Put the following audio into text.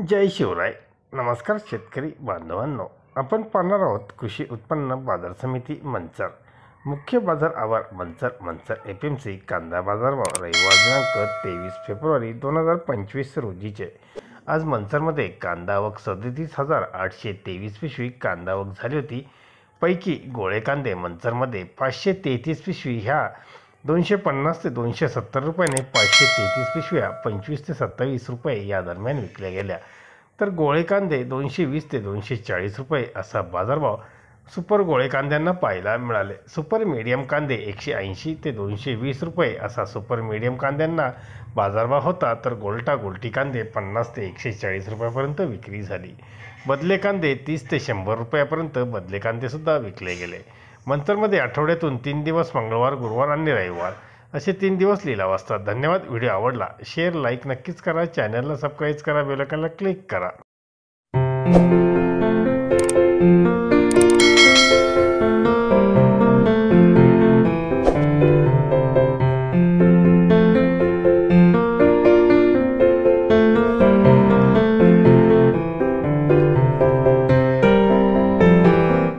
जय शिवराय. नमस्कार शेतकरी बांधवांनो, आपण पाहणार आहोत कृषी उत्पन्न बाजार समिती मंचर मुख्य बाजार आवार मंचर एपीएमसी कांदा बाजारभाव रविवार दिनांक 23 फेब्रुवारी 2025 रोजीचे. आज मंचरमध्ये कांदा आवक 37,823 पिशवी कांदा आवक झाली होती. पैकी गोळे कांदे मंचरमध्ये 533 पिशवी ह्या 250 ते 270 रुपयाने 533 पिशव्या 25 ते 27 रुपये या दरम्यान विकल्या गेल्या. तर गोळे कांदे 220 ते 240 रुपये असा बाजारभाव सुपर गोळे कांद्यांना पाहायला मिळाले. सुपर मीडियम कांदे 180 ते 220 रुपये असा सुपर मीडियम कांद्यांना बाजारभाव होता. तर गोल्टी कांदे 50 ते 140 रुपयापर्यंत विक्री झाली. बदले कांदे 30 ते 100 रुपयापर्यंत बदले कांदेसुद्धा विकले गेले. मंचरमध्ये आठवड्यातून 3 दिवस मंगळवार, गुरुवार आणि रविवार असे 3 दिवस लिलाव असतात. धन्यवाद. व्हिडिओ आवडला शेअर लाईक नक्कीच करा. चॅनलला सबस्क्राईब करा. बेल आयकॉनला क्लिक करा.